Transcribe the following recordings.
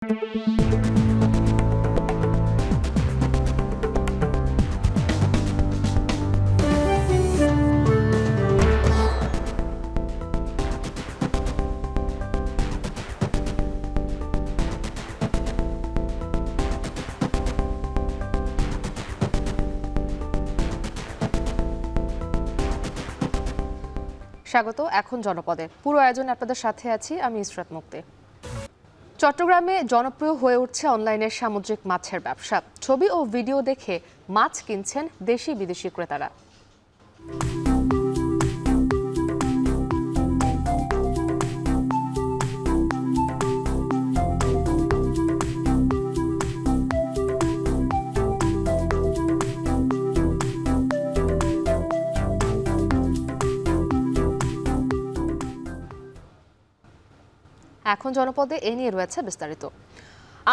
স্বাগত। এখন জনপদে পুরো আয়োজনে আপনাদের সাথে আছি আমি ইসরাত মুক্তি। চট্টগ্রামে জনপ্রিয় হয়ে উঠছে অনলাইনের সামুদ্রিক মাছের ব্যবসা। ছবি ও ভিডিও দেখে মাছ কিনছেন দেশি বিদেশি ক্রেতারা। এখন জনপদে এ নিয়ে রয়েছে বিস্তারিত।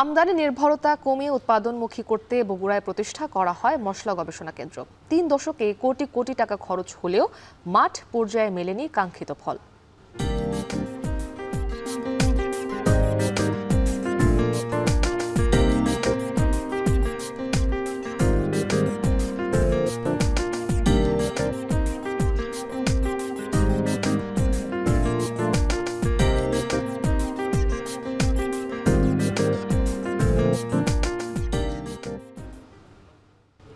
আমদানি নির্ভরতা কমিয়ে উৎপাদনমুখী করতে বগুড়ায় প্রতিষ্ঠা করা হয় মশলা গবেষণা কেন্দ্র। 3 দশকে কোটি কোটি টাকা খরচ হলেও মাঠ পর্যায়ে মেলেনি কাঙ্ক্ষিত ফল।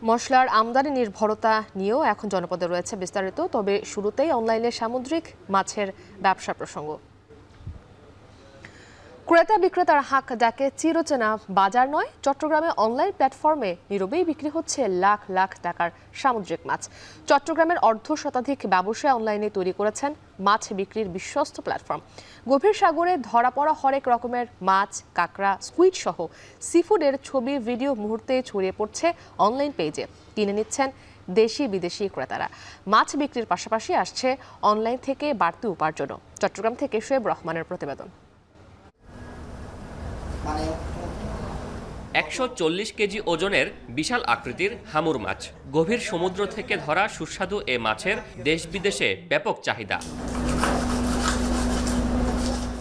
মশলার আমদানি নির্ভরতা নিয়েও এখন জনপদে রয়েছে বিস্তারিত। তবে শুরুতেই অনলাইনে সামুদ্রিক মাছের ব্যবসা প্রসঙ্গ। ক্রেতা বিক্রেতার হাঁক ডাকে চিরচেনা বাজার নয়, চট্টগ্রামে অনলাইন প্ল্যাটফর্মে নীরবেই বিক্রি হচ্ছে লাখ লাখ টাকার সামুদ্রিক মাছ। চট্টগ্রামের অর্ধশতাধিক ব্যবসায়ী অনলাইনে তৈরি করেছেন মাছ বিক্রির বিশ্বস্ত প্ল্যাটফর্ম। গভীর সাগরে ধরা পড়া হরেক রকমের মাছ, কাঁকড়া, স্কুইড সহ সিফুডের ছবি ভিডিও মুহূর্তে ছড়িয়ে পড়ছে অনলাইন পেজে। কিনে নিচ্ছেন দেশি বিদেশি ক্রেতারা। মাছ বিক্রির পাশাপাশি আসছে অনলাইন থেকে বাড়তি উপার্জনও। চট্টগ্রাম থেকে শোয়েব রহমানের প্রতিবেদন। 140 কেজি ওজনের বিশাল আকৃতির হামুর মাছ। গভীর সমুদ্র থেকে ধরা সুস্বাদু এ মাছের দেশ বিদেশে ব্যাপক চাহিদা।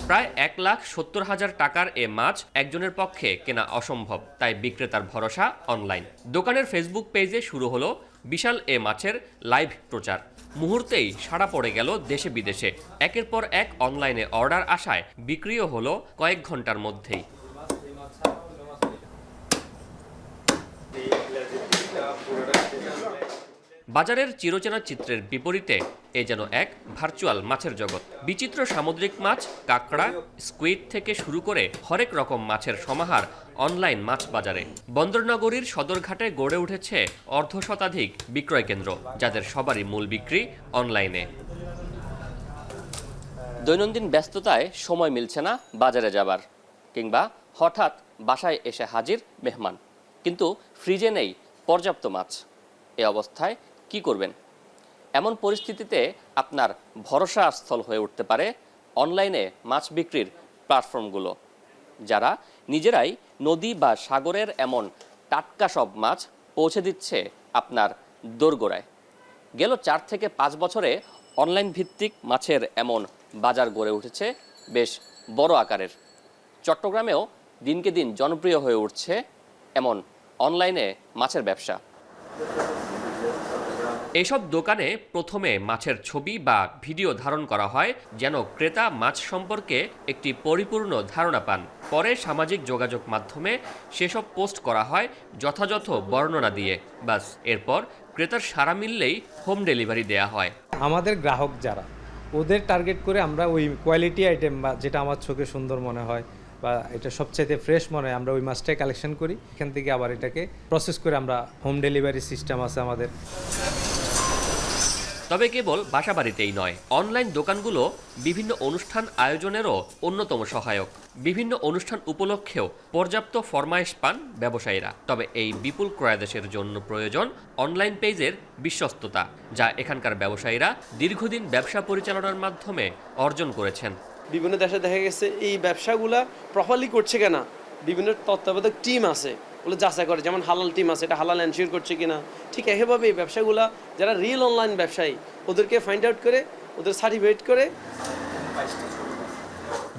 প্রায় 1,70,000 টাকার এ মাছ একজনের পক্ষে কেনা অসম্ভব, তাই বিক্রেতার ভরসা অনলাইন। দোকানের ফেসবুক পেজে শুরু হলো বিশাল এ মাছের লাইভ প্রচার। মুহূর্তেই সাড়া পড়ে গেল দেশে বিদেশে। একের পর এক অনলাইনে অর্ডার আসায় বিক্রিও হলো কয়েক ঘন্টার মধ্যেই। বাজারের চিরচেনা চিত্রের বিপরীতে এ যেন এক ভার্চুয়াল মাছের জগৎ। বিচিত্র সামুদ্রিক মাছ, কাঁকড়া, স্কুইড থেকে শুরু করে হরেক রকম মাছের সমাহার অনলাইন মাছ বাজারে। বন্দরনগরীর সদরঘাটে গড়ে উঠেছে অর্ধশতাধিক বিক্রয় কেন্দ্র, যাদের সবারই মূল বিক্রি অনলাইনে। দৈনন্দিন ব্যস্ততায় সময় মিলছে না বাজারে যাবার, কিংবা হঠাৎ বাসায় এসে হাজির মেহমান, কিন্তু ফ্রিজে নেই পর্যাপ্ত মাছ। এ অবস্থায় কি করবেন? এমন পরিস্থিতিতে আপনার ভরসা স্থল হয়ে উঠতে পারে অনলাইনে মাছ বিক্রির প্ল্যাটফর্মগুলো, যারা নিজেরাই নদী বা সাগরের এমন টাটকা সব মাছ পৌঁছে দিচ্ছে আপনার দোরগোড়ায়। গেল 4 থেকে 5 বছরে অনলাইন ভিত্তিক মাছের এমন বাজার গড়ে উঠেছে বেশ বড় আকারের। চট্টগ্রামেও দিনকে দিন জনপ্রিয় হয়ে উঠছে এমন অনলাইনে মাছের ব্যবসা। এইসব দোকানে প্রথমে মাছের ছবি বা ভিডিও ধারণ করা হয়, যেন ক্রেতা মাছ সম্পর্কে একটি পরিপূর্ণ ধারণা পান। পরে সামাজিক যোগাযোগ মাধ্যমে সেসব পোস্ট করা হয় যথাযথ বর্ণনা দিয়ে। বাস, এরপর ক্রেতার সাড়া মিললেই হোম ডেলিভারি দেয়া হয়। আমাদের গ্রাহক যারা, ওদের টার্গেট করে আমরা ওই কোয়ালিটি আইটেম বা যেটা আমার চোখে সুন্দর মনে হয় বা এটা সবচাইতে ফ্রেশ মনে হয়, আমরা ওই মাছটাই কালেকশন করি। এখান থেকে আবার এটাকে প্রসেস করে আমরা হোম ডেলিভারি সিস্টেম আছে আমাদের। তবে কেবল বাসাবাড়িতেই নয়, অনলাইন দোকানগুলো বিভিন্ন অনুষ্ঠান আয়োজনেরও অন্যতম সহায়ক। বিভিন্ন অনুষ্ঠান উপলক্ষেও পর্যাপ্ত ফরমায়েশ পান ব্যবসায়ীরা। তবে এই বিপুল ক্রয়াদেশের জন্য প্রয়োজন অনলাইন পেজের বিশ্বস্ততা, যা এখানকার ব্যবসায়ীরা দীর্ঘদিন ব্যবসা পরিচালনার মাধ্যমে অর্জন করেছেন। বিভিন্ন দেশে দেখা গেছে এই ব্যবসাগুলা প্রপারলি করছে কিনা বিভিন্ন তত্ত্বাবধায়ক টিম আছে, ওগুলো যাচাই করে, যেমন হালাল টিম আছে, এটা হালাল এনশিওর করছে কিনা। ঠিক একইভাবে এই ব্যবসাগুলা যারা রিয়েল অনলাইন ব্যবসায়ী, ওদেরকে ফাইন্ড আউট করে, ওদের সার্টিফিকেট করে।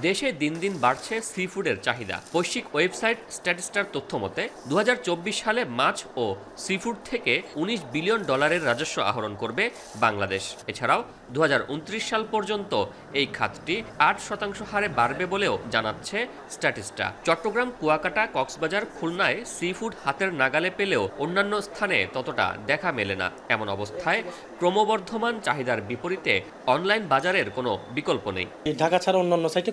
দেশে দিন দিন বাড়ছে সি ফুডের চাহিদা। বৈশ্বিক ওয়েবসাইট স্ট্যাটিস্টার তথ্য মতে 2024 সালে মাছ ও সি ফুড থেকে $19 বিলিয়ন রাজস্ব আহরণ করবে বাংলাদেশ। এছাড়াও 2029 সাল পর্যন্ত এই খাতটি 8% হারে বাড়বে বলেও জানাচ্ছে স্ট্যাটিস্টা। চট্টগ্রাম, কুয়াকাটা, কক্সবাজার, খুলনায় সি ফুড হাতের নাগালে পেলেও অন্যান্য স্থানে ততটা দেখা মেলে না। এমন অবস্থায় ক্রমবর্ধমান চাহিদার বিপরীতে অনলাইন বাজারের কোনো বিকল্প নেই। ঢাকা ছাড়া অন্যান্য সাইটে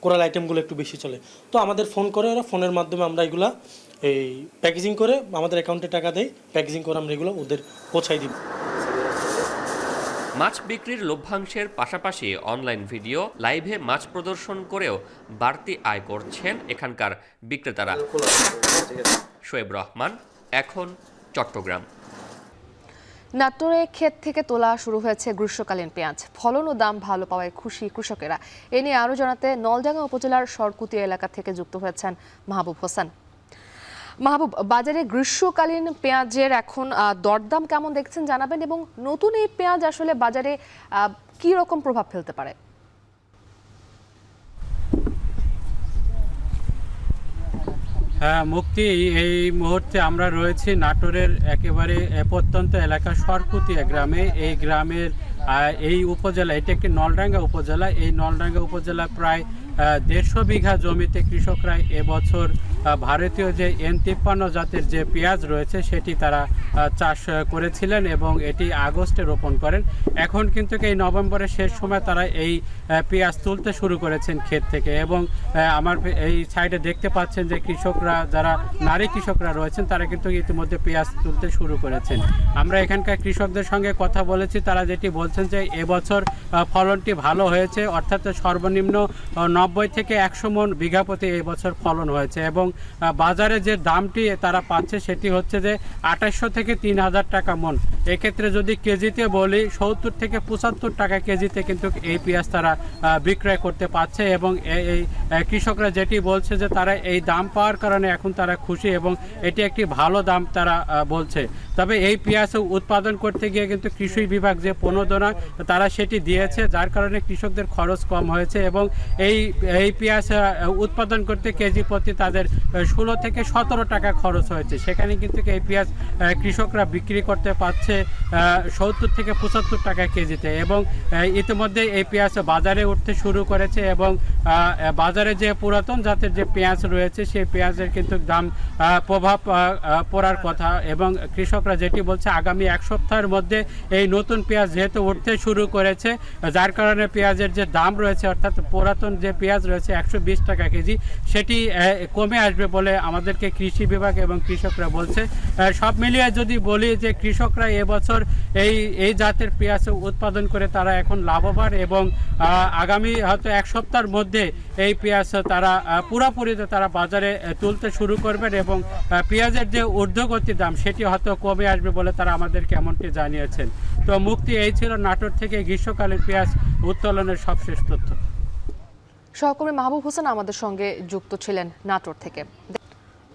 কোরাল আইটেমগুলো একটু বেশি চলে, তো আমাদের ফোন করে ওরা, ফোনের মাধ্যমে আমরা এগুলা এই প্যাকেজিং করে আমাদের অ্যাকাউন্টে টাকা দেই, প্যাকেজিং করে আমরা এগুলো ওদের পৌঁছাই দিই। মাছ বিক্রির লভ্যাংশের পাশাপাশি অনলাইন ভিডিও লাইভে মাছ প্রদর্শন করেও বাড়তি আয় করছেন এখানকার বিক্রেতারা। শোয়েব রহমান, এখন চট্টগ্রাম। নাটোরে ক্ষেত থেকে তোলা শুরু হয়েছে গ্রীষ্মকালীন পেঁয়াজ। ফলন ও দাম ভালো পাওয়ায় খুশি কৃষকেরা। এ নিয়ে আরও জানাতে নলডাঙ্গা উপজেলার সরকুতিয়া এলাকা থেকে যুক্ত হয়েছেন মাহবুব হোসেন। মাহবুব, বাজারে গ্রীষ্মকালীন পেঁয়াজের এখন দরদাম কেমন দেখছেন জানাবেন, এবং নতুন এই পেঁয়াজ আসলে বাজারে কি রকম প্রভাব ফেলতে পারে? হ্যাঁ মুক্তি, এই মুহূর্তে আমরা রয়েছি নাটোরের একেবারে প্রত্যন্ত এলাকা সরকুতিয়া গ্রামে। এই গ্রামের এই উপজেলা, এটি একটি নলডাঙ্গা উপজেলা। এই নলডাঙ্গা উপজেলা প্রায় 150 বিঘা জমিতে কৃষকরা এবছর ভারতীয় যে N53 জাতের যে পেঁয়াজ রয়েছে সেটি তারা চাষ করেছিলেন এবং এটি আগস্টে রোপণ করেন। এখন কিন্তু এই নভেম্বরের শেষ সময় তারা এই পেঁয়াজ তুলতে শুরু করেছেন ক্ষেত থেকে। এবং আমার এই সাইডে দেখতে পাচ্ছেন যে কৃষকরা, যারা নারী কৃষকরা রয়েছেন, তারা কিন্তু ইতিমধ্যে পেঁয়াজ তুলতে শুরু করেছেন। আমরা এখানকার কৃষকদের সঙ্গে কথা বলেছি, তারা যেটি বলছেন যে এবছর ফলনটি ভালো হয়েছে, অর্থাৎ সর্বনিম্ন 90 থেকে 100 মণ বিঘা প্রতি এই বছর ফলন হয়েছে। এবং বাজারে যে দামটি তারা পাচ্ছে সেটি হচ্ছে যে 2800 থেকে 3000 টাকা মণ। এক্ষেত্রে যদি কেজিতে বলি 70 থেকে 75 টাকা কেজিতে কিন্তু এই পেঁয়াজ তারা বিক্রয় করতে পারছে। এবং এই কৃষকরা যেটি বলছে যে তারা এই দাম পাওয়ার কারণে এখন তারা খুশি এবং এটি একটি ভালো দাম তারা বলছে। তবে এই পেঁয়াজ উৎপাদন করতে গিয়ে কিন্তু কৃষি বিভাগ যে প্রণোদনা তারা সেটি দিয়েছে, যার কারণে কৃষকদের খরচ কম হয়েছে। এবং এই পেঁয়াজ উৎপাদন করতে কেজি প্রতি তাদের 16 থেকে 17 টাকা খরচ হয়েছে। সেখানে কিন্তু এই পেঁয়াজ কৃষকরা বিক্রি করতে পারছে 70 থেকে 75 টাকা কেজিতে। এবং ইতিমধ্যে এই পেঁয়াজ বাজারে উঠতে শুরু করেছে এবং বাজারে যে পুরাতন জাতের যে পেঁয়াজ রয়েছে সেই পেঁয়াজের কিন্তু দাম প্রভাব পড়ার কথা। এবং কৃষকরা যেটি বলছে আগামী 1 সপ্তাহের মধ্যে এই নতুন পেঁয়াজ যেহেতু উঠতে শুরু করেছে, যার কারণে পেঁয়াজের যে দাম রয়েছে, অর্থাৎ পুরাতন যে পেঁয়াজ রয়েছে 120 টাকা কেজি, সেটি কমে আসবে বলে আমাদেরকে কৃষি বিভাগ এবং কৃষকরা বলছে। সব মিলিয়ে যদি বলি যে কৃষকরা এবছর এই জাতের পেঁয়াজ উৎপাদন করে তারা এখন লাভবান এবং আগামী হয়তো 1 সপ্তাহের মধ্যে এই পেঁয়াজ তারা পুরোপুরিতে তারা বাজারে তুলতে শুরু করবেন এবং পেঁয়াজের যে ঊর্ধ্বগতি দাম সেটি হয়তো কমে আসবে বলে তারা আমাদেরকে এমনটি জানিয়েছেন। তো মুক্তি, এই ছিল নাটোর থেকে গ্রীষ্মকালীন পেঁয়াজ উত্তোলনের সবশেষ তথ্য। সহকর্মী মাহবুব হোসেন আমাদের সঙ্গে যুক্ত ছিলেন নাটোর থেকে।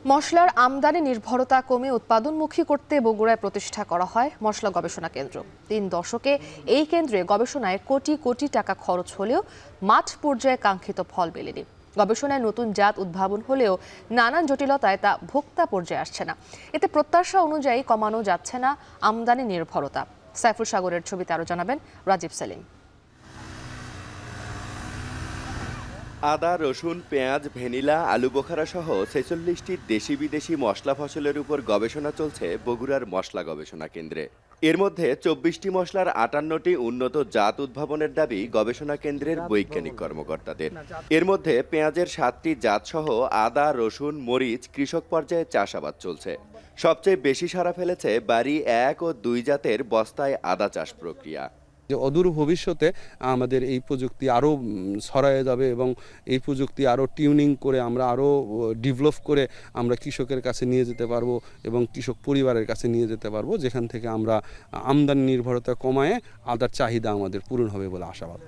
মশলার আমদানি নির্ভরতা কমে উৎপাদনমুখী করতে বগুড়ায় প্রতিষ্ঠা করা হয় মশলা গবেষণা কেন্দ্র। 3 দশকে এই কেন্দ্রে গবেষণায় কোটি কোটি টাকা খরচ হলেও মাঠ পর্যায়ে কাঙ্ক্ষিত ফল মেলেনি। গবেষণায় নতুন জাত উদ্ভাবন হলেও নানান জটিলতায় তা ভোক্তা পর্যায়ে আসছে না। এতে প্রত্যাশা অনুযায়ী কমানো যাচ্ছে না আমদানি নির্ভরতা। সাইফুল সাগরের ছবিতে আরও জানাবেন রাজীব সেলিম। আদা, রসুন, পেঁয়াজ, ভ্যানিলা, আলু বোখারা সহ 46টি দেশি বিদেশি মশলা ফসলের উপর গবেষণা চলছে বগুড়ার মশলা গবেষণা কেন্দ্রে। এর মধ্যে 24টি মশলার 58টি উন্নত জাত উদ্ভাবনের দাবি গবেষণা কেন্দ্রের বৈজ্ঞানিক কর্মকর্তাদের। এর মধ্যে পেঁয়াজের 7টি জাত সহ আদা, রসুন, মরিচ কৃষক পর্যায়ে চাষাবাদ চলছে। সবচেয়ে বেশি সাড়া ফেলেছে বাড়ি 1 ও 2 জাতের বস্তায় আদা চাষ প্রক্রিয়া। যে অদূর ভবিষ্যতে আমাদের এই প্রযুক্তি আরও ছড়ায় যাবে এবং এই প্রযুক্তি আরও টিউনিং করে আমরা আরও ডেভেলপ করে আমরা কৃষকের কাছে নিয়ে যেতে পারবো এবং কৃষক পরিবারের কাছে নিয়ে যেতে পারবো, যেখান থেকে আমরা আমদানি নির্ভরতা কমায় আদার চাহিদা আমাদের পূরণ হবে বলে আশাবাদ।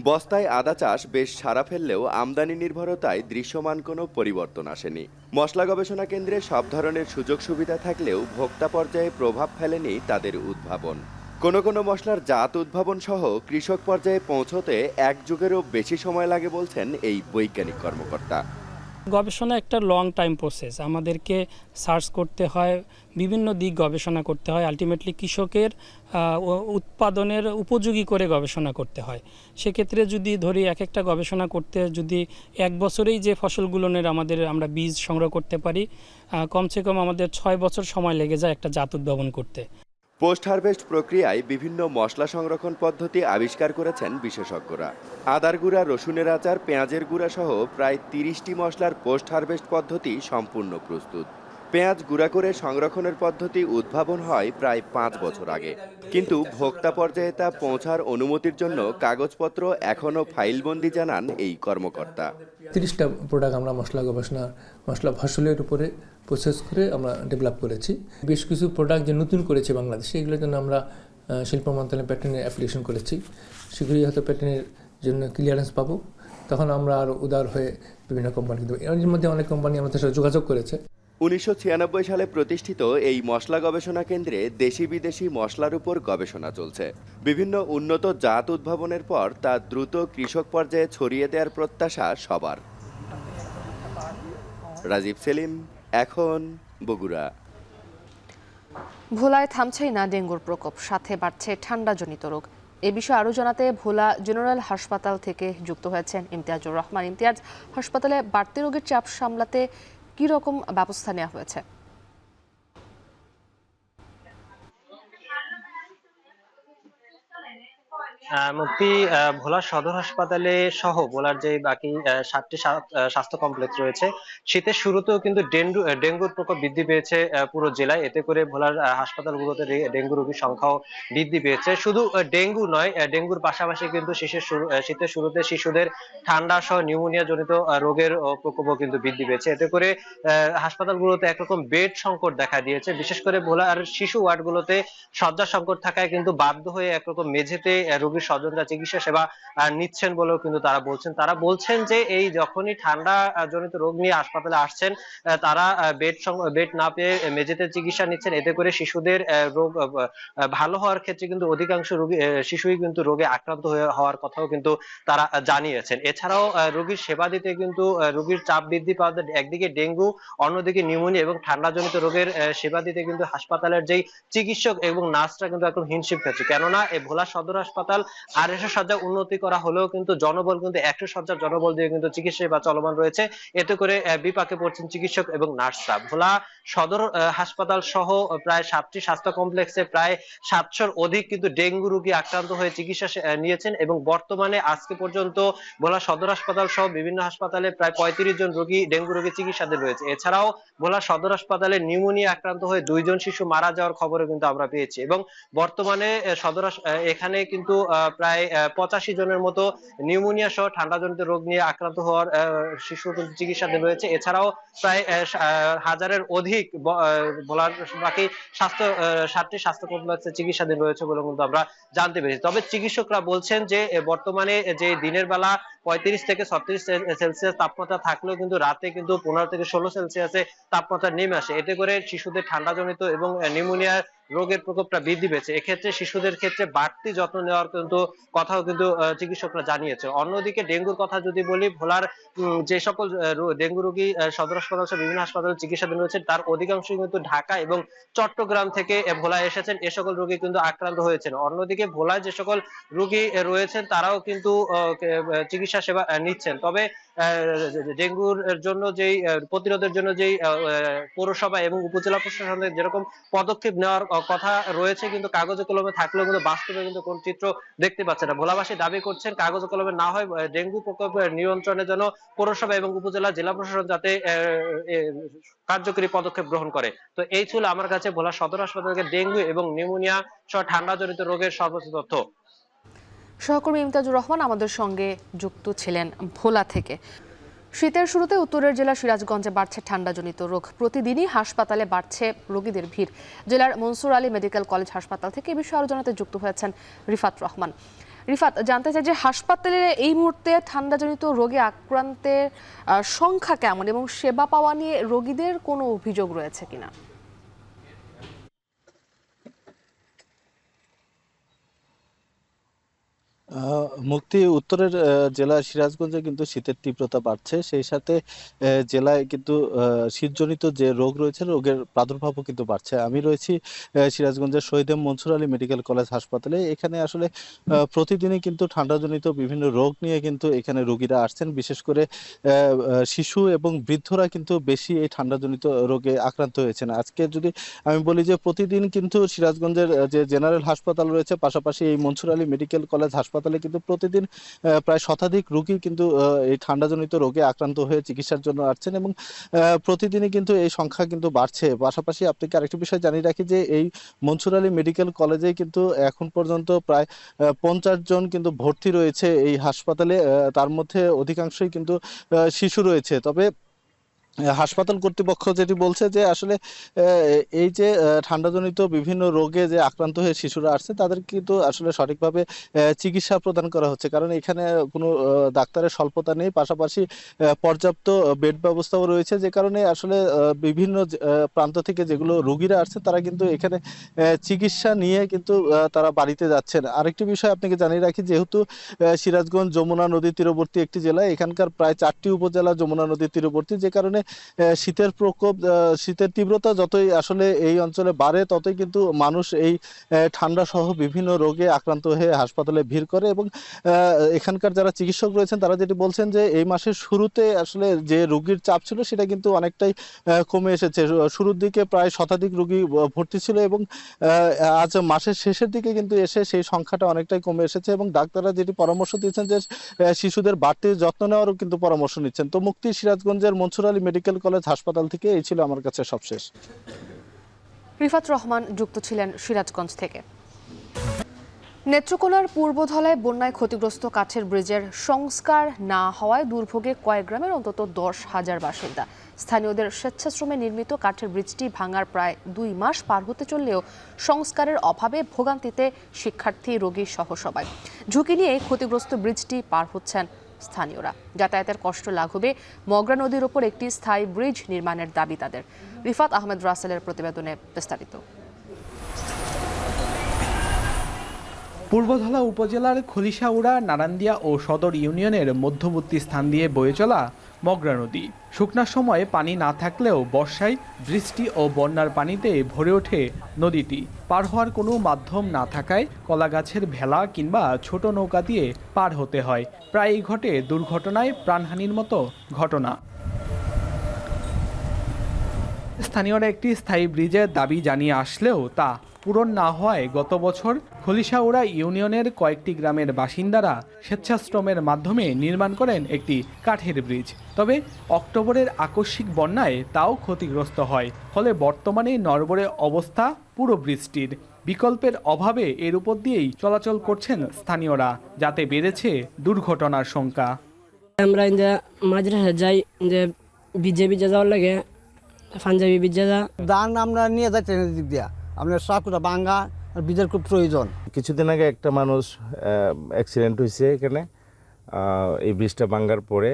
বস্তায় আদা চাষ বেশ সাড়া ফেললেও আমদানি নির্ভরতায় দৃশ্যমান কোনো পরিবর্তন আসেনি। মশলা গবেষণা কেন্দ্রে সব ধরনের সুযোগ সুবিধা থাকলেও ভোক্তা পর্যায়ে প্রভাব ফেলেনি তাদের উদ্ভাবন। কোনো কোনো মশলার জাত উদ্ভাবন সহ কৃষক পর্যায়ে পৌঁছতে 1 যুগেরও বেশি সময় লাগে বলছেন এই বৈজ্ঞানিক কর্মকর্তা। গবেষণা একটা লং টাইম প্রসেস, আমাদেরকে সার্চ করতে হয়, বিভিন্ন দিক গবেষণা করতে হয়, আলটিমেটলি কৃষকের উৎপাদনের উপযোগী করে গবেষণা করতে হয়। সেক্ষেত্রে যদি ধরি এক একটা গবেষণা করতে যদি 1 বছরেই যে ফসলগুলোর আমরা বীজ সংগ্রহ করতে পারি, কমসে কম আমাদের 6 বছর সময় লেগে যায় একটা জাত উদ্ভাবন করতে। পোস্ট হারভেস্ট প্রক্রিয়ায় বিভিন্ন মশলা সংরক্ষণ পদ্ধতি আবিষ্কার করেছেন বিশেষজ্ঞরা। আদার গুঁড়া, রসুনের আচার, পেঁয়াজের গুঁড়া সহ প্রায় 30টি মশলার পোস্ট হারভেস্ট পদ্ধতি সম্পূর্ণ প্রস্তুত। পেঁয়াজ গুঁড়া করে সংরক্ষণের পদ্ধতি উদ্ভাবন হয় প্রায় 5 বছর আগে, কিন্তু ভোক্তা পর্যায়ে তা পৌঁছার অনুমতির জন্য কাগজপত্র এখনও ফাইলবন্দি, জানান এই কর্মকর্তা। 30টা প্রোডাক্ট আমরা মশলা ফসলের উপরে প্রসেস করে আমরা ডেভেলপ করেছি। বেশ কিছু প্রোডাক্ট যে নতুন করেছে বাংলাদেশে, এগুলোর জন্য আমরা শিল্প মন্ত্রণালয়ে প্যাটেন্টের অ্যাপ্লিকেশন করেছি। শীঘ্রই হয়তো প্যাটেন্টের জন্য ক্লিয়ারেন্স পাবো, তখন আমরা আরও উদার হয়ে বিভিন্ন কোম্পানি দেবো। এর মধ্যে অনেক কোম্পানি আমাদের সাথে যোগাযোগ করেছে। 1996 সালে প্রতিষ্ঠিত এই মশলা গবেষণা কেন্দ্রে দেশি বিদেশি মশলার উপর গবেষণা চলছে। বিভিন্ন উন্নত জাত উদ্ভাবনের পর তা দ্রুত কৃষক পর্যায়ে ছড়িয়ে দেওয়ার প্রত্যাশা সবার। রাজীব সেলিম, এখন বগুড়া। ভোলায় থামছেই না ডেঙ্গুর প্রকোপ, সাথে বাড়ছে ঠান্ডাজনিত রোগ। এ বিষয়ে আরও জানাতে ভোলা জেনারেল হাসপাতাল থেকে যুক্ত হয়েছেন ইমতিয়াজুর রহমান। ইমতিয়াজ, হাসপাতালে বাড়তি রোগীর চাপ সামলাতে কি রকম ব্যবস্থা নেওয়া হয়েছে? মুক্তি, ভোলা সদর হাসপাতালে সহ ভোলার যে বাকি 7টি স্বাস্থ্য কমপ্লেক্স রয়েছে, শীতের শুরুতেও কিন্তু ডেঙ্গুর প্রকোপ বৃদ্ধি পেয়েছে পুরো জেলায়। এতে করে ভোলার হাসপাতালগুলোতে ডেঙ্গু রোগীর সংখ্যাও বৃদ্ধি পেয়েছে। শুধু ডেঙ্গু নয়, ডেঙ্গুর পাশাপাশি কিন্তু শীতের শুরুতে শিশুদের ঠান্ডা সহ নিউমোনিয়া জনিত রোগের প্রকোপও কিন্তু বৃদ্ধি পেয়েছে। এতে করে হাসপাতালগুলোতে একরকম বেড সংকট দেখা দিয়েছে। বিশেষ করে ভোলার শিশু ওয়ার্ডগুলোতে শয্যা সংকট থাকায় কিন্তু বাধ্য হয়ে একরকম মেঝেতে রোগীর স্বজনরা চিকিৎসা সেবা নিচ্ছেন বলেও কিন্তু তারা বলছেন যে এই যখনই ঠান্ডা জনিত রোগ নিয়ে হাসপাতালে আসছেন, তারা বেড না পেয়ে মেঝেতে চিকিৎসা নিচ্ছেন। এতে করে শিশুদের রোগ ভালো হওয়ার ক্ষেত্রে কিন্তু অধিকাংশ শিশুই কিন্তু রোগে আক্রান্ত হওয়ার কথাও কিন্তু তারা জানিয়েছেন। এছাড়াও রোগীর সেবা দিতে কিন্তু রোগীর চাপ বৃদ্ধি পাওয়াতে একদিকে ডেঙ্গু, অন্যদিকে নিউমোনিয়া এবং ঠান্ডাজনিত রোগের সেবা দিতে কিন্তু হাসপাতালের যেই চিকিৎসক এবং নার্সরা কিন্তু এখন হিমশিম খাচ্ছে। কেননা এই ভোলা সদর হাসপাতাল 250 শয্যা উন্নতি করা হলেও কিন্তু জনবল কিন্তু 100 শয্যার জনবল দিয়ে কিন্তু চিকিৎসা সেবা চলমান রয়েছে। এতে করে বিপাকে পড়ছেন চিকিৎসক এবং নার্সরা। ভোলা সদর হাসপাতাল সহ প্রায় 7টি স্বাস্থ্য কমপ্লেক্সে প্রায় 700-র অধিক কিন্তু ডেঙ্গু রোগী আক্রান্ত হয়ে চিকিৎসা নিয়েছেন এবং বর্তমানে আজকে পর্যন্ত ভোলা সদর হাসপাতাল সহ বিভিন্ন হাসপাতালে প্রায় 35 জন ডেঙ্গু রোগী চিকিৎসাধীন রয়েছে। এছাড়াও ভোলা সদর হাসপাতালে নিউমোনিয়া আক্রান্ত হয়ে 2 জন শিশু মারা যাওয়ার খবরও কিন্তু আমরা পেয়েছি এবং বর্তমানে এখানে কিন্তু প্রায় 85 জনের মতো নিউমোনিয়া সহ ঠান্ডাজনিত রোগ নিয়ে আক্রান্ত হওয়ার শিশু কিন্তু চিকিৎসাধীন রয়েছে। এছাড়াও প্রায় 1000-এর অধিক ভোলার বাকি 7টি স্বাস্থ্য কমপ্লেক্সে চিকিৎসাধীন রয়েছে বলে কিন্তু আমরা জানতে পেরেছি। তবে চিকিৎসকরা বলছেন যে বর্তমানে যে দিনের বেলা 35 থেকে 36 সেলসিয়াস তাপমাত্রা থাকলেও কিন্তু রাতে কিন্তু 15 থেকে 16 সেলসিয়াসে তাপমাত্রা নেমে আসে। এতে করে শিশুদের ঠান্ডাজনিত এবং নিউমোনিয়া রোগের প্রকোপটা বৃদ্ধি পেয়েছে। এক্ষেত্রে শিশুদের ক্ষেত্রে বাড়তি যত্ন নেওয়ার কিন্তু কথাও কিন্তু চিকিৎসকরা জানিয়েছে। অন্যদিকে ডেঙ্গুর কথা যদি বলি, ভোলার যে সকল ডেঙ্গু রোগী সদর হাসপাতাল সহ বিভিন্ন হাসপাতালে চিকিৎসাধীন রয়েছে তার অধিকাংশই কিন্তু ঢাকা এবং চট্টগ্রাম থেকে ভোলায় এসেছেন। এ সকল রোগী কিন্তু আক্রান্ত হয়েছেন। অন্যদিকে ভোলায় যে সকল রোগী রয়েছেন তারাও কিন্তু চিকিৎসা সেবা নিচ্ছেন। তবে ডেঙ্গুর জন্য যেই প্রতিরোধের জন্য যেই পৌরসভা এবং উপজেলা প্রশাসনের যেরকম পদক্ষেপ নেওয়ার কথা রয়েছে, কিন্তু কাগজে কলমে থাকলেও কিন্তু বাস্তবে কিন্তু কোন চিত্র দেখতে পাচ্ছে না। ভোলাবাসী দাবি করছেন কাগজে কলমে না হয় ডেঙ্গু প্রকোপের নিয়ন্ত্রণের জন্য পৌরসভা এবং উপজেলা জেলা প্রশাসন যাতে কার্যকরী পদক্ষেপ গ্রহণ করে। তো এই ছিল আমার কাছে ভোলা সদর হাসপাতাল থেকে ডেঙ্গু এবং নিউমোনিয়া সহ ঠান্ডাজনিত রোগের সর্বোচ্চ তথ্য। সহকর্মী ইমতিয়াজুর রহমান আমাদের সঙ্গে যুক্ত ছিলেন ভোলা থেকে। শীতের শুরুতে উত্তরের জেলা সিরাজগঞ্জে বাড়ছে ঠান্ডাজনিত রোগ। প্রতিদিনই হাসপাতালে বাড়ছে রোগীদের ভিড়। জেলার মনসুর আলী মেডিকেল কলেজ হাসপাতাল থেকে এই বিষয়ে আরো জানাতে যুক্ত হয়েছেন রিফাত রহমান। রিফাত, জানতে চাই যে হাসপাতালে এই মুহূর্তে ঠান্ডাজনিত রোগে আক্রান্তের সংখ্যা কেমন এবং সেবা পাওয়া নিয়ে রোগীদের কোনো অভিযোগ রয়েছে কিনা? মুক্তি উত্তরের জেলা সিরাজগঞ্জে কিন্তু শীতের তীব্রতা বাড়ছে, সেই সাথে জেলায় কিন্তু শীতজনিত যে রোগ রয়েছে রোগের প্রাদুর্ভাবও কিন্তু বাড়ছে। আমি রয়েছি সিরাজগঞ্জের শহীদ মনসুর আলী মেডিকেল কলেজ হাসপাতালে। এখানে আসলে প্রতিদিনই কিন্তু ঠান্ডাজনিত বিভিন্ন রোগ নিয়ে কিন্তু এখানে রোগীরা আসছেন, বিশেষ করে শিশু এবং বৃদ্ধরা কিন্তু বেশি এই ঠান্ডাজনিত রোগে আক্রান্ত হয়েছেন। আজকে যদি আমি বলি যে প্রতিদিন কিন্তু সিরাজগঞ্জের যে জেনারেল হাসপাতাল রয়েছে, পাশাপাশি এই মনসুর আলী মেডিকেল কলেজ হাসপাতালে কিন্তু প্রতিদিন প্রায় শতাধিক রোগী কিন্তু এই ঠান্ডাজনিত রোগে আক্রান্ত হয়ে চিকিৎসার জন্য আসছেন এবং প্রতিদিনই কিন্তু এই সংখ্যা কিন্তু বাড়ছে। পাশাপাশি আপনাকে আরেকটি বিষয় জানিয়ে রাখি যে এই মনসুর আলী মেডিকেল কলেজে কিন্তু এখন পর্যন্ত প্রায় 50 জন কিন্তু ভর্তি রয়েছে এই হাসপাতালে, তার মধ্যে অধিকাংশই কিন্তু শিশু রয়েছে। তবে হাসপাতাল কর্তৃপক্ষ যেটি বলছে যে আসলে এই যে ঠান্ডাজনিত বিভিন্ন রোগে যে আক্রান্ত হয়ে শিশুরা আসছে তাদের কিন্তু আসলে সঠিকভাবে চিকিৎসা প্রদান করা হচ্ছে, কারণ এখানে কোনো ডাক্তারের স্বল্পতা নেই, পাশাপাশি পর্যাপ্ত বেড ব্যবস্থাও রয়েছে, যে কারণে আসলে বিভিন্ন প্রান্ত থেকে যেগুলো রোগীরা আসছে তারা কিন্তু এখানে চিকিৎসা নিয়ে কিন্তু তারা বাড়িতে যাচ্ছেন। আরেকটি বিষয় আপনাকে জানিয়ে রাখি, যেহেতু সিরাজগঞ্জ যমুনা নদীর তীরবর্তী একটি জেলা, এখানকার প্রায় 4টি উপজেলা যমুনা নদীর তীরবর্তী, যে কারণে শীতের প্রকোপ, শীতের তীব্রতা যতই আসলে এই অঞ্চলে বাড়ে ততই কিন্তু মানুষ এই ঠান্ডা সহ বিভিন্ন রোগে আক্রান্ত হয়ে হাসপাতালে ভিড় করে। এবং এখানকার যারা চিকিৎসক রয়েছেন তারা যেটি বলছেন যে এই মাসের শুরুতে আসলে যে রোগীর চাপ ছিল সেটা কিন্তু অনেকটাই কমে এসেছে। শুরুর দিকে প্রায় শতাধিক রোগী ভর্তি ছিল এবং আজ মাসের শেষের দিকে কিন্তু এসে সেই সংখ্যাটা অনেকটাই কমে এসেছে এবং ডাক্তাররা যেটি পরামর্শ দিচ্ছেন যে শিশুদের বাড়তি যত্ন নেওয়ারও কিন্তু পরামর্শ নিচ্ছেন। তো মুক্তি সিরাজগঞ্জের মনসুর আলী মেডিকেল কলেজ হাসপাতাল থেকে এই ছিল আমার কাছে সবশেষ। রিফাত রহমান যুক্ত ছিলেন সিরাজগঞ্জ থেকে। নেত্রকোনার পূর্বধলায় বন্যায় ক্ষতিগ্রস্ত কাঠের ব্রিজের সংস্কার না হওয়ায় দুর্ভোগে কয়েক গ্রামের অন্তত 10,000 বাসিন্দা। স্থানীয়দের স্বেচ্ছাশ্রমে নির্মিত কাঠের ব্রিজটি ভাঙার প্রায় 2 মাস পার হতে চললেও সংস্কারের অভাবে ভোগান্তিতে শিক্ষার্থী, রোগী সহ সবাই। ঝুঁকি নিয়ে ক্ষতিগ্রস্ত ব্রিজটি পার হচ্ছেন স্থানীয়রা। যাতায়াতের কষ্ট লাঘবে মগরা নদীর ওপর একটি স্থায়ী ব্রিজ নির্মাণের দাবি তাদের। রিফাত আহমেদ রাসেলের প্রতিবেদনে বিস্তারিত। পূর্বধলা উপজেলার খলিশাউড়া, নারান্দিয়া ও সদর ইউনিয়নের মধ্যবর্তী স্থান দিয়ে বয়ে চলা মগরা নদী। শুকনার সময়ে পানি না থাকলেও বর্ষায় বৃষ্টি ও বন্যার পানিতে ভরে ওঠে নদীটি। পার হওয়ার কোনো মাধ্যম না থাকায় কলাগাছের ভেলা কিংবা ছোট নৌকা দিয়ে পার হতে হয়। প্রায়ই ঘটে দুর্ঘটনায় প্রাণহানির মতো ঘটনা। স্থানীয়রা একটি স্থায়ী ব্রিজের দাবি জানিয়ে আসলেও তা পূরণ না হওয়ায় গত বছর খলিশাউড়া ইউনিয়নের কয়েকটি গ্রামের বাসিন্দারা স্বেচ্ছাশ্রমের মাধ্যমে নির্মাণ করেন একটি কাঠের ব্রিজ। তবে অক্টোবরের আকস্মিক বন্যায় তাও ক্ষতিগ্রস্ত হয়। ফলে বর্তমানে নড়বড়ে অবস্থা পুরো ব্রিজটির। বিকল্পের অভাবে এর উপর দিয়েই চলাচল করছেন স্থানীয়রা, যাতে বেড়েছে দুর্ঘটনার সংখ্যা। আমরা মাঝরাতে যাই যে বিজে যাওয়ার লাগে, পাঞ্জাবি বিজে যা ধান আমরা নিয়ে যাই ট্রেনের দিক দিয়া, আপনার সাকুরা বাঙ্গা আর বীজের খুব প্রয়োজন। কিছুদিন আগে একটা মানুষ অ্যাক্সিডেন্ট হয়েছে এখানে, এই ব্রিজটা ভাঙার পরে।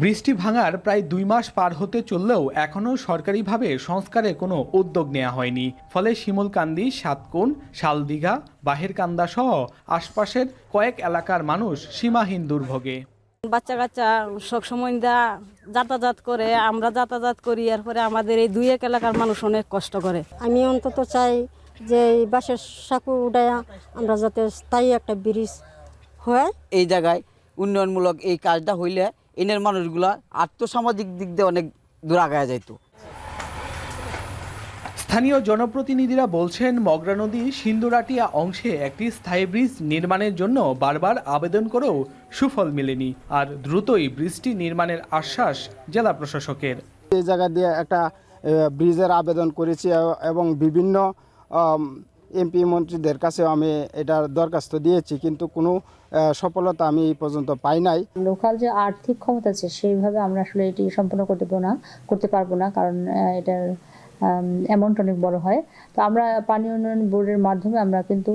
বৃষ্টি ভাঙার প্রায় 2 মাস পার হতে চললেও এখনও সরকারিভাবে সংস্কারে কোনো উদ্যোগ নেওয়া হয়নি। ফলে শিমুলকান্দি, সাতকুন, শালদিঘা, বাহেরকান্দা সহ আশপাশের কয়েক এলাকার মানুষ সীমাহীন দুর্ভোগে। বাচ্চা কাচ্চা সবসময় যাতায়াত করে, আমরা যাতায়াত করি, এরপরে আমাদের এই 2-1 এলাকার মানুষ অনেক কষ্ট করে। আমি অন্তত চাই যে এই বাঁশের সাঁকো উঠাইয়া আমরা যাতে স্থায়ী একটা ব্রিজ হয়। এই জায়গায় উন্নয়নমূলক এই কাজটা হইলে এনের মানুষগুলা আর্থসামাজিক দিক দিয়ে অনেক দূর আগায় যাইতো। স্থানীয় জনপ্রতিনিধিরা বলছেন, মগরা নদীর সিন্দুরাটিয়া অংশে একটি স্থায়ী ব্রিজ নির্মাণের জন্য বারবার আবেদন করেও সুফল মেলেনি। আর দ্রুতই ব্রিজটি নির্মাণের আশ্বাস জেলা প্রশাসকের। এই জায়গা দিয়ে একটা ব্রিজের আবেদন করেছি এবং বিভিন্ন এমপি মন্ত্রীদের কাছেও আমি এটার দরখাস্ত দিয়েছি, কিন্তু কোনো সফলতা আমি এই পর্যন্ত পাই নাই। লোকাল যে আর্থিক ক্ষমতা আছে সেইভাবে আমরা আসলে এটি সম্পন্ন করতে পারবো না, কারণ এটার অ্যামাউন্ট অনেক বড় হয়। তো আমরা পানি উন্নয়ন বোর্ডের মাধ্যমে আমরা কিন্তু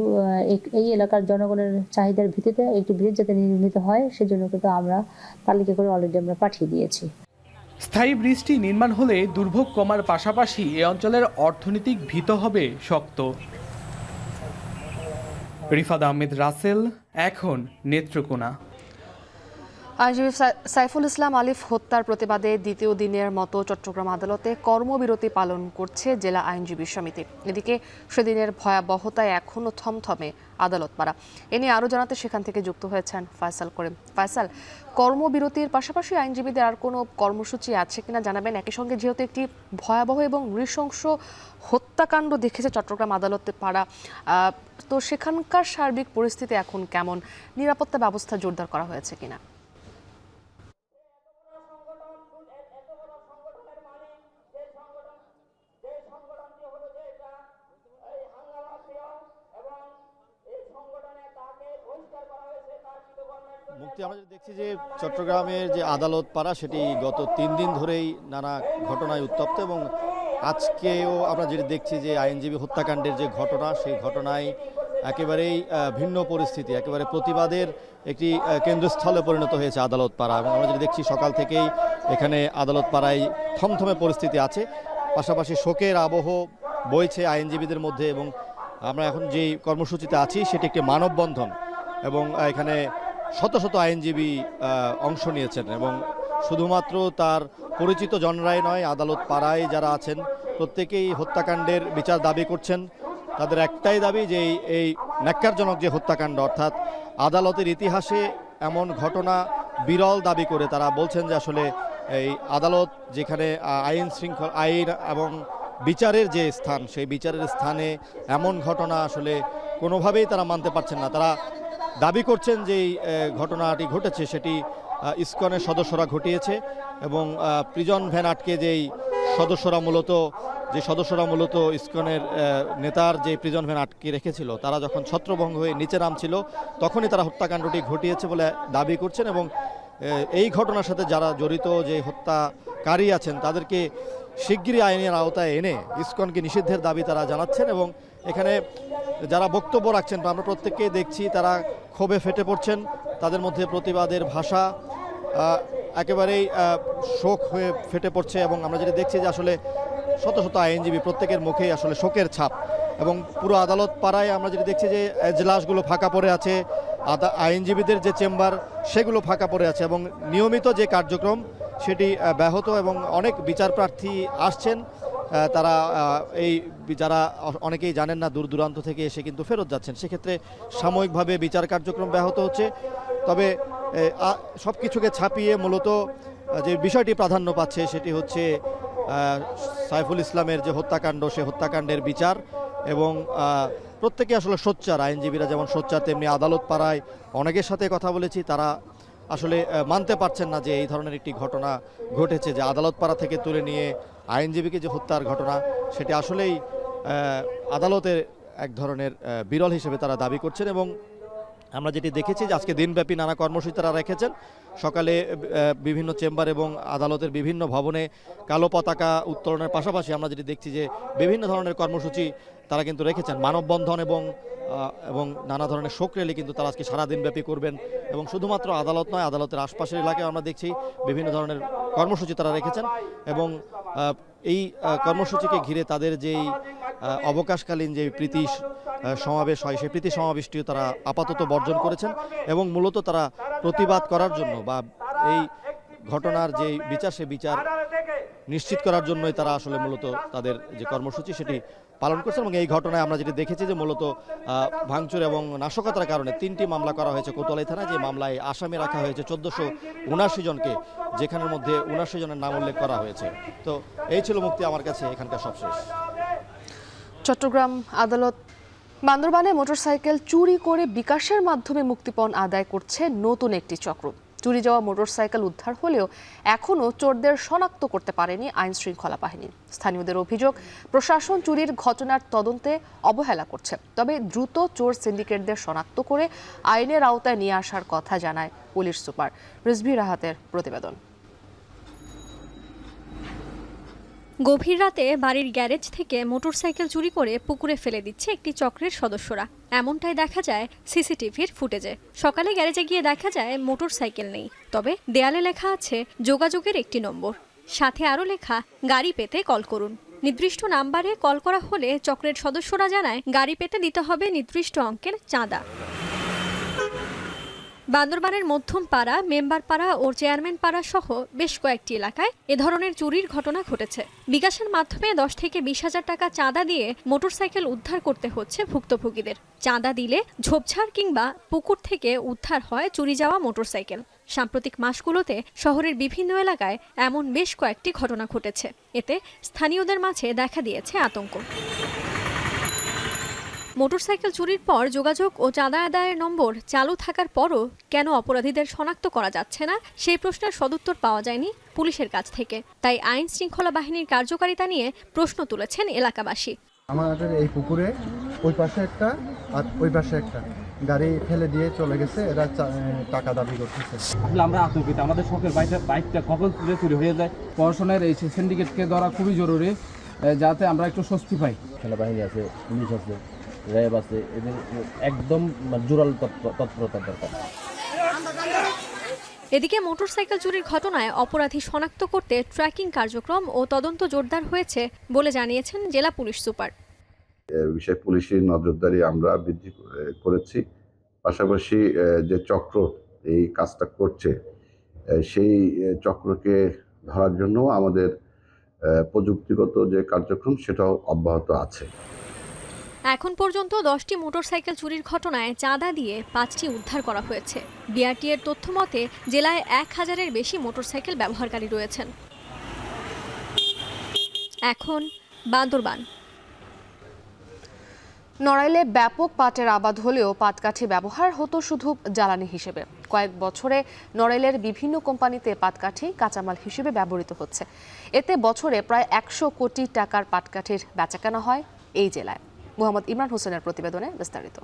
এই এলাকার জনগণের চাহিদার ভিত্তিতে একটি ব্রিজ যাতে নির্মিত হয় সেজন্য কিন্তু আমরা তালিকা করে অলরেডি আমরা পাঠিয়ে দিয়েছি। স্থায়ী ব্রিজটি নির্মাণ হলে দুর্ভোগ কমার পাশাপাশি এ অঞ্চলের অর্থনৈতিক ভিত হবে শক্ত। রিফাত আহমেদ রাসেল, এখন নেত্রকোনা। আইনজীবী সাইফুল ইসলাম আলিফ হত্যার প্রতিবাদে দ্বিতীয় দিনের মতো চট্টগ্রাম আদালতে কর্মবিরতি পালন করছে জেলা আইনজীবী সমিতি। এদিকে সেদিনের ভয়াবহতায় এখনও থমথমে আদালত পাড়া। এ নিয়ে আরও জানাতে সেখান থেকে যুক্ত হয়েছেন ফয়সাল করিম। ফয়সাল, কর্মবিরতির পাশাপাশি আইনজীবীদের আর কোনো কর্মসূচি আছে কিনা জানাবেন। একই সঙ্গে যেহেতু একটি ভয়াবহ এবং নৃশংস হত্যাকাণ্ড দেখেছে চট্টগ্রাম আদালতে পাড়া, তো সেখানকার সার্বিক পরিস্থিতি এখন কেমন? নিরাপত্তা ব্যবস্থা জোরদার করা হয়েছে কিনা? মুক্তি, আমরা দেখছি যে চট্টগ্রামের যে আদালত পাড়া সেটি গত 3 দিন ধরেই নানা ঘটনায় উত্তপ্ত, এবং আজকেও আমরা যেটি দেখছি যে আইনজীবী হত্যাকাণ্ডের যে ঘটনা, সেই ঘটনায় একেবারেই ভিন্ন পরিস্থিতি, একেবারে প্রতিবাদের একটি কেন্দ্রস্থলে পরিণত হয়েছে আদালত পাড়া। এবং আমরা যেটি দেখছি সকাল থেকেই এখানে আদালত পাড়ায় থমথমে পরিস্থিতি আছে, পাশাপাশি শোকের আবহ বইছে আইনজীবীদের মধ্যে। এবং আমরা এখন যেই কর্মসূচিতে আছি সেটি একটি মানববন্ধন, এবং এখানে শত শত আইনজীবী অংশ নিয়েছেন, এবং শুধুমাত্র তার পরিচিত জনরাই নয়, আদালত পাড়ায় যারা আছেন প্রত্যেকেই হত্যাকাণ্ডের বিচার দাবি করছেন। তাদের একটাই দাবি যে এই ন্যাক্কারজনক যে হত্যাকাণ্ড, অর্থাৎ আদালতের ইতিহাসে এমন ঘটনা বিরল দাবি করে তারা বলছেন যে আসলে এই আদালত যেখানে আইন শৃঙ্খলা, আইন এবং বিচারের যে স্থান, সেই বিচারের স্থানে এমন ঘটনা আসলে কোনোভাবেই তারা মানতে পারছেন না। তারা দাবি করছেন যে এই ঘটনাটি ঘটেছে সেটি ইসকনের সদস্যরা ঘটিয়েছে, এবং প্রিজন ভ্যান আটকে যেই সদস্যরা মূলত ইসকনের নেতার যে প্রিজন ভ্যান আটকে রেখেছিল, তারা যখন ছত্রভঙ্গ হয়ে নিচে নামছিল তখনই তারা হত্যাকাণ্ডটি ঘটিয়েছে বলে দাবি করছেন। এবং এই ঘটনার সাথে যারা জড়িত, যে হত্যাকারী আছেন, তাদেরকে শিগগিরই আইনের আওতায় এনে ইসকনকে নিষিদ্ধের দাবি তারা জানাচ্ছেন। এবং এখানে যারা বক্তব্য রাখছেন আমরা প্রত্যেককেই দেখছি তারা ক্ষোভে ফেটে পড়ছেন, তাদের মধ্যে প্রতিবাদের ভাষা একেবারেই শোক হয়ে ফেটে পড়ছে। এবং আমরা যেটা দেখছি যে আসলে শত শত আইনজীবী প্রত্যেকের মুখেই আসলে শোকের ছাপ, এবং পুরো আদালত পাড়ায় আমরা যেটা দেখছি যে এজলাসগুলো ফাঁকা পড়ে আছে, আইনজীবীদের যে চেম্বার সেগুলো ফাঁকা পড়ে আছে, এবং নিয়মিত যে কার্যক্রম সেটি ব্যাহত, এবং অনেক বিচার প্রার্থী আসছেন। তারা যারা অনেকেই জানেন না, দূর দূরান্ত থেকে এসে কিন্তু ফেরত যাচ্ছেন, সেক্ষেত্রে সাময়িকভাবে বিচার কার্যক্রম ব্যাহত হচ্ছে। তবে সব কিছুকে ছাপিয়ে মূলত যে বিষয়টি প্রাধান্য পাচ্ছে সেটি হচ্ছে সাইফুল ইসলামের যে হত্যাকাণ্ড, সে হত্যাকাণ্ডের বিচার। এবং প্রত্যেকে আসলে সোচ্চার, আইনজীবীরা যেমন সোচ্চার, তেমনি আদালত পাড়ায় অনেকের সাথে কথা বলেছি, তারা আসলে মানতে পারছেন না যে এই ধরনের একটি ঘটনা ঘটেছে, যে আদালত পাড়া থেকে তুলে নিয়ে আইনজীবীকে যে হত্যার ঘটনা, সেটি আসলেই আদালতের এক ধরনের বিরল হিসেবে তারা দাবি করছেন। এবং আমরা যেটি দেখেছি যে আজকে দিনব্যাপী নানা কর্মসূচি তারা রেখেছেন। সকালে বিভিন্ন চেম্বার এবং আদালতের বিভিন্ন ভবনে কালো পতাকা উত্তোলনের পাশাপাশি আমরা যেটি দেখছি যে বিভিন্ন ধরনের কর্মসূচি তারা কিন্তু রেখেছেন, মানববন্ধন এবং নানা ধরনের শোক র্যালি কিন্তু তারা আজকে সারাদিনব্যাপী করবেন। এবং শুধুমাত্র আদালত নয়, আদালতের আশপাশের এলাকায় আমরা দেখছি বিভিন্ন ধরনের কর্মসূচি তারা রেখেছেন। এবং এই কর্মসূচিকে ঘিরে তাদের যেই অবকাশকালীন যে প্রীতি সমাবেশ হয়, সেই প্রীতি সমাবেশটিও তারা আপাতত বর্জন করেছেন, এবং মূলত তারা প্রতিবাদ করার জন্য বা এই ঘটনার যে বিচার, সে বিচার নিশ্চিত করার জন্যই তারা আসলে মূলত তাদের যে কর্মসূচি সেটি পালন করছেন। এবং এই ঘটনায় আমরা যেটি দেখেছি যে মূলত ভাঙচুর এবং নাশকতার কারণে 3টি মামলা করা হয়েছে কোতোয়ালি থানায়, যে মামলায় আসামি রাখা হয়েছে 1479 জনকে, যেখানের মধ্যে 79 জনের নাম উল্লেখ করা হয়েছে। তো এই ছিল মুক্তি আমার কাছে এখানকার সবশেষ। চট্টগ্রাম আদালত বান্দরবানে মোটরসাইকেল চুরি করে বিকাশের মাধ্যমে মুক্তিপণ আদায় করছে নতুন একটি চক্র। চুরি যাওয়া মোটরসাইকেল উদ্ধার হলেও এখনও চোরদের শনাক্ত করতে পারেনি আইন শৃঙ্খলা বাহিনী। স্থানীয়দের অভিযোগ, প্রশাসন চুরির ঘটনার তদন্তে অবহেলা করছে। তবে দ্রুত চোর সিন্ডিকেটদের শনাক্ত করে আইনের আওতায় নিয়ে আসার কথা জানায় পুলিশ সুপার। রিজভি রাহাতের প্রতিবেদন। গভীর রাতে বাড়ির গ্যারেজ থেকে মোটরসাইকেল চুরি করে পুকুরে ফেলে দিচ্ছে একটি চক্রের সদস্যরা। এমনটাই দেখা যায় সিসিটিভির ফুটেজে। সকালে গ্যারেজে গিয়ে দেখা যায় মোটরসাইকেল নেই, তবে দেয়ালে লেখা আছে যোগাযোগের একটি নম্বর, সাথে আরও লেখা গাড়ি পেতে কল করুন। নির্দিষ্ট নাম্বারে কল করা হলে চক্রের সদস্যরা জানায় গাড়ি পেতে দিতে হবে নির্দিষ্ট অঙ্কের চাঁদা। বান্দরবানের মধ্যম পাড়া, মেম্বার পাড়া ও চেয়ারম্যান পাড়া সহ বেশ কয়েকটি এলাকায় এ ধরনের চুরির ঘটনা ঘটেছে। বিকাশের মাধ্যমে 10 থেকে 20,000 টাকা চাঁদা দিয়ে মোটরসাইকেল উদ্ধার করতে হচ্ছে ভুক্তভোগীদের। চাঁদা দিলে ঝোপঝাড় কিংবা পুকুর থেকে উদ্ধার হয় চুরি যাওয়া মোটরসাইকেল। সাম্প্রতিক মাসগুলোতে শহরের বিভিন্ন এলাকায় এমন বেশ কয়েকটি ঘটনা ঘটেছে। এতে স্থানীয়দের মাঝে দেখা দিয়েছে আতঙ্ক। মোটরসাইকেল চুরির পর যোগাযোগ ও চাঁদা আদায়ের নম্বর চালু থাকার পরও কেন অপরাধীদের শনাক্ত করা যাচ্ছে না, সেই প্রশ্নের সদুত্তর পাওয়া যায়নি পুলিশের কাছ থেকে। তাই আইন শৃঙ্খলা বাহিনীর কার্যকারিতা নিয়ে প্রশ্ন তুলেছেন এলাকাবাসী। আমাদের এই পুকুরে ওই পাশে একটা আর ওই পাশে একটা গাড়ি ফেলে দিয়ে চলে গেছে, এরা টাকা দাবি করতেছে। আমরা আতঙ্কিত, আমাদের শখের বাইকটা কখন চুরি হয়ে যায়। প্রশাসনের এই সিন্ডিকেটকে ধরা খুবই জরুরি, যাতে আমরা একটু স্বস্তি পাই। সেনাবাহিনী আছে, পুলিশ আছে, র্যাব আছে, এদের একদম জোরাল তৎপরতা দরকার। এদিকে মোটরসাইকেল চুরির ঘটনায় অপরাধী শনাক্ত করতে ট্র্যাকিং কার্যক্রম ও তদন্ত জোরদার হয়েছে বলে জানিয়েছেন জেলা পুলিশ সুপার। বিষয়ে পুলিশের নজরদারি আমরা বৃদ্ধি করেছি। পাশাপাশি যে চক্র এই কাজটা করছে সেই চক্রকে ধরার জন্য আমাদের প্রযুক্তিগত যে কার্যক্রম সেটাও অব্যাহত আছে। এখন পর্যন্ত 10টি মোটরসাইকেল চুরির ঘটনায় চাঁদা দিয়ে 5টি উদ্ধার করা হয়েছে। বিআরটি এর তথ্য মতে জেলায় 1000-এর বেশি মোটরসাইকেল ব্যবহারকারী রয়েছেন। এখন বান্দরবান। নড়াইলে ব্যাপক পাটের আবাদ হলেও পাটকাঠি ব্যবহার হতো শুধু জ্বালানি হিসেবে। কয়েক বছরে নড়াইলের বিভিন্ন কোম্পানিতে পাটকাঠি কাঁচামাল হিসেবে ব্যবহৃত হচ্ছে। এতে বছরে প্রায় 100 কোটি টাকার পাটকাঠির বেচাকেনা হয় এই জেলায়। মোহাম্মদ ইমরান হোসেনের প্রতিবেদনে বিস্তারিত।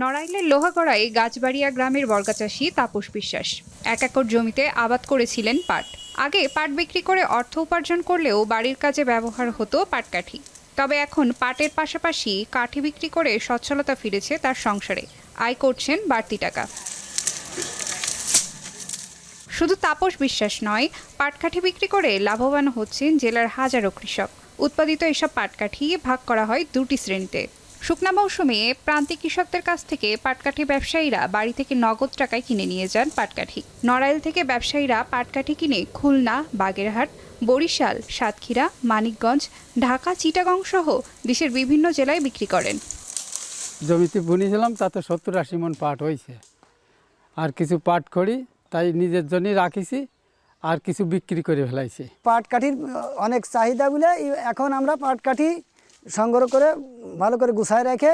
নড়াইলের লোহাগড়ায় গাছবাড়িয়া গ্রামের বর্গা চাষী তাপস বিশ্বাস 1 একর জমিতে আবাদ করেছিলেন পাট। আগে পাট বিক্রি করে অর্থ উপার্জন করলেও বাড়ির কাজে ব্যবহার হতো পাটকাঠি। তবে এখন পাটের পাশাপাশি কাঠি বিক্রি করে সচ্ছলতা ফিরেছে তার সংসারে, আয় করছেন বাড়তি টাকা। শুধু তাপস বিশ্বাস নয়, পাটকাঠি বিক্রি করে লাভবান হচ্ছেন জেলার হাজারো কৃষক। উৎপাদিত এসব পাটকাঠি ভাগ করা হয় 2টি শ্রেণীতে। শুকনা মৌসুমে প্রান্তিক কৃষকদের কাছ থেকে পাটকাঠি ব্যবসায়ীরা বাড়ি থেকে নগদ টাকায় কিনে নিয়ে যান পাটকাঠি। নড়াইল থেকে ব্যবসায়ীরা পাটকাঠি কিনে খুলনা, বাগেরহাট, বরিশাল, সাতক্ষীরা, মানিকগঞ্জ, ঢাকা, চিটাগং সহ দেশের বিভিন্ন জেলায় বিক্রি করেন। জমিতে বুনেছিলাম, তাতে 70-80 মণ পাট হয়েছে। আর কিছু পাট খড়ি তাই নিজের জন্যই রাখিছি, আর কিছু বিক্রি করে ফেলাইছি। পাটকাঠির অনেক চাহিদা বলে এখন আমরা পাটকাঠি সংগ্রহ করে ভালো করে গুছায় রেখে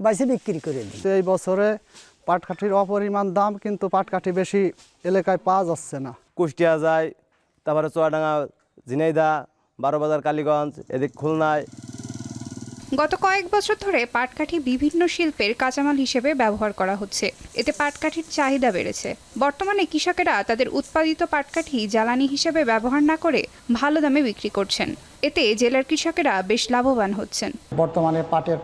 বাইসে বিক্রি করে দিই। এই বছরে পাটকাঠির অপরিমাণ দাম, কিন্তু পাটকাঠি বেশি এলাকায় পাওয়া যাচ্ছে না। কুষ্টিয়া যায়, তারপরে চুয়াডাঙ্গা, ঝিনাইদহ, বারোবাজার, কালীগঞ্জ, এদিক খুলনায়। গত কয়েক বছর ধরে পাটকাঠি বিভিন্ন শিল্পের কাঁচামাল হিসেবে ব্যবহার করা হচ্ছে। এতে পাটকাঠির চাহিদা বেড়েছে। বর্তমানে কৃষকেরা তাদের উৎপাদিত পাটকাঠি জ্বালানি হিসেবে ব্যবহার না করে ভালো দামে বিক্রি করছেন। এতে জেলার কৃষকেরা বেশ লাভবান হচ্ছেন। বর্তমানে পাটের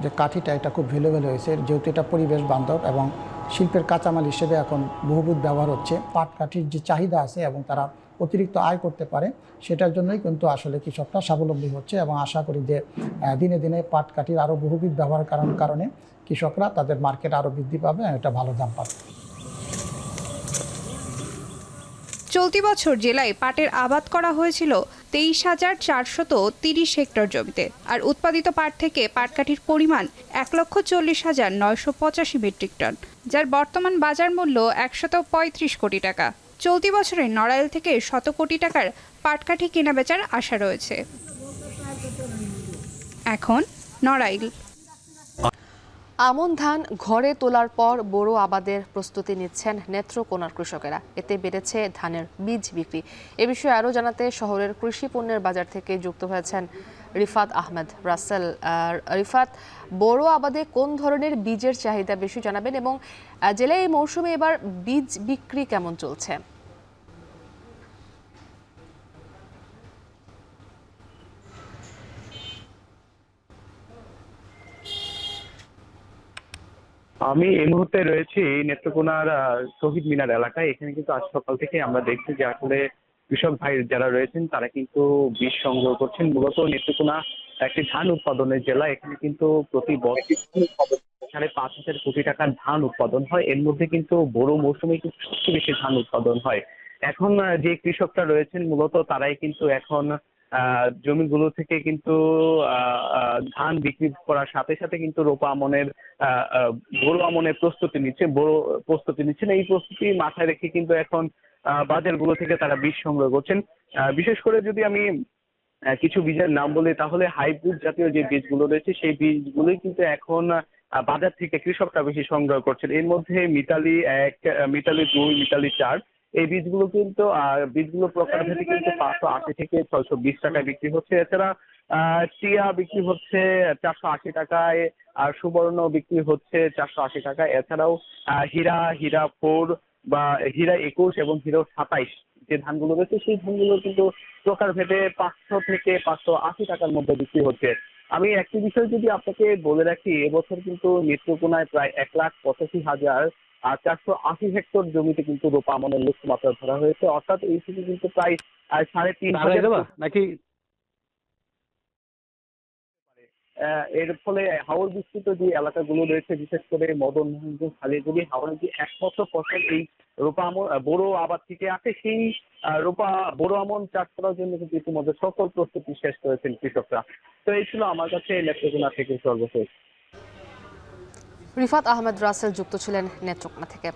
যে কাঠিটা এটা খুব ভ্যালুয়েবল হয়েছে, যেহেতু এটা পরিবেশ বান্ধব এবং শিল্পের কাঁচামাল হিসেবে এখন বহুবিধ ব্যবহার হচ্ছে। পাটকাঠির যে চাহিদা আছে এবং তারা অতিরিক্ত আয় করতে পারে, সেটার জন্যই কিন্তু আসলে কৃষকরা স্বাবলম্বী হচ্ছে এবং আশা করি যে দিনে দিনে পাটকাঠির আরও বহুবিধ ব্যবহার কারণে কৃষকরা তাদের মার্কেট আরও বৃদ্ধি পাবে, এটা ভালো দাম পাবে। চলতি বছর জেলায় পাটের আবাদ করা হয়েছিল 23,430 হেক্টর জমিতে। আর উৎপাদিত পাট থেকে পাটকাঠির পরিমাণ 1,40,985 মেট্রিক টন, যার বর্তমান বাজার মূল্য 135 কোটি টাকা। চলতি বছরে নড়াইল থেকে 100 কোটি টাকার পাটকাঠি কেনাবেচার আশা রয়েছে। এখন নড়াইল। আমন ধান ঘরে তোলার পর বোরো আবাদের প্রস্তুতি নিচ্ছেন নেত্রকোনার কৃষকেরা। এতে বেড়েছে ধানের বীজ বিক্রি। এ বিষয়ে আরও জানাতে শহরের কৃষি পণ্যের বাজার থেকে যুক্ত হয়েছেন রিফাত আহমেদ রাসেল। রিফাত, বোরো আবাদে কোন ধরনের বীজের চাহিদা বেশি জানাবেন এবং জেলায় এই মৌসুমে এবার বীজ বিক্রি কেমন চলছে? আমি এই মুহূর্তে রয়েছি নেত্রকোনার শহীদ মিনার এলাকায়। এখানে কিন্তু আজ সকাল থেকে আমরা দেখছি যে আসলে কৃষক ভাই যারা রয়েছেন তারা কিন্তু বীজ সংগ্রহ করছেন। মূলত নেত্রকোনা একটি ধান উৎপাদনের জেলা, এখানে কিন্তু প্রতি বছর 5,500 কোটি টাকার ধান উৎপাদন হয়। এর মধ্যে কিন্তু বড় মৌসুমে কিন্তু সবচেয়ে বেশি ধান উৎপাদন হয়। এখন যে কৃষকরা রয়েছেন মূলত তারাই কিন্তু এখন জমিগুলো থেকে কিন্তু ধান বিক্রি করার সাথে সাথে কিন্তু রোপা আমনের বড় আমনের প্রস্তুতি নিচ্ছেন। এই প্রস্তুতি মাথায় রেখে কিন্তু এখন বাজারগুলো থেকে তারা বীজ সংগ্রহ করছেন। বিশেষ করে যদি আমি কিছু বীজের নাম বলি তাহলে হাইব্রিড জাতীয় যে বীজগুলো রয়েছে সেই বীজগুলোই কিন্তু এখন বাজার থেকে কৃষকরা বেশি সংগ্রহ করছেন। এর মধ্যে মিতালি 1, মিতালি 2, মিতালি 4 এই বীজগুলো প্রকারভেদে কিন্তু 580 থেকে 620 টাকায় বিক্রি হচ্ছে। এছাড়া টিয়া বিক্রি হচ্ছে 480 টাকায়, আর সুবর্ণ বিক্রি হচ্ছে 480 টাকায়। এছাড়াও হীরা 4 বা হীরা 21 এবং হীরা 27 যে ধানগুলো রয়েছে সেই ধানগুলো কিন্তু প্রকারভেদে 500 থেকে 580 টাকার মধ্যে বিক্রি হচ্ছে। আমি একটি বিষয় যদি আপনাকে বলে রাখি, এবছর কিন্তু নেত্রকোনায় প্রায় 1,85,480 হেক্টর জমিতে কিন্তু রোপা আমনের লক্ষ্যমাত্রা ধরা হয়েছে। অর্থাৎ এই থেকে কিন্তু প্রায় 3,500 নাকি এর ফলে হাওর বিস্তৃত যে এলাকাগুলো রয়েছে, বিশেষ করে মদন মোহনগঞ্জ, খালিয়াজুড়ি, হাওড়ার যে একমাত্র ফসল এই রোপা আমন বড় আবাদ থেকে আসে, সেই বড় আমন চাষ করার জন্য কিন্তু ইতিমধ্যে সকল প্রস্তুতি শেষ করেছেন কৃষকরা। তো এই ছিল আমার কাছে নেত্রকোনা থেকে সর্বশেষ। রিফাত আহমেদ রাসেল যুক্ত ছিলেন নেত্রকোনা থেকে।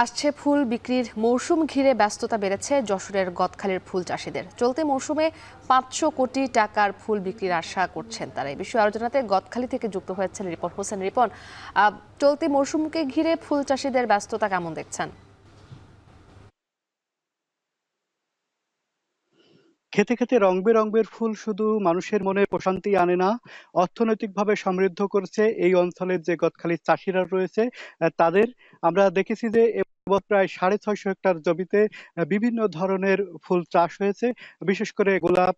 আসছে ফুল বিক্রির মৌসুম ঘিরে ব্যস্ততা বেড়েছে যশোরের গদখালির ফুল চাষিদের। চলতি মৌসুমে 500 কোটি টাকার ফুল বিক্রির আশা করছেন তারা। এই বিষয়ে আলোচনাতে গদখালি থেকে যুক্ত হয়েছেন রিপন হোসেন। রিপন, চলতি মৌসুমকে ঘিরে ফুল চাষিদের ব্যস্ততা কেমন দেখছেন? খেতে খেতে রং বেরঙের ফুল শুধু মানুষের মনে প্রশান্তি আনে না, অর্থনৈতিকভাবে সমৃদ্ধ করছে এই অঞ্চলের যে গদখালির চাষিরা রয়েছে তাদের। আমরা দেখেছি যে এবার প্রায় 650 হেক্টর জমিতে বিভিন্ন ধরনের ফুল চাষ হয়েছে, বিশেষ করে গোলাপ,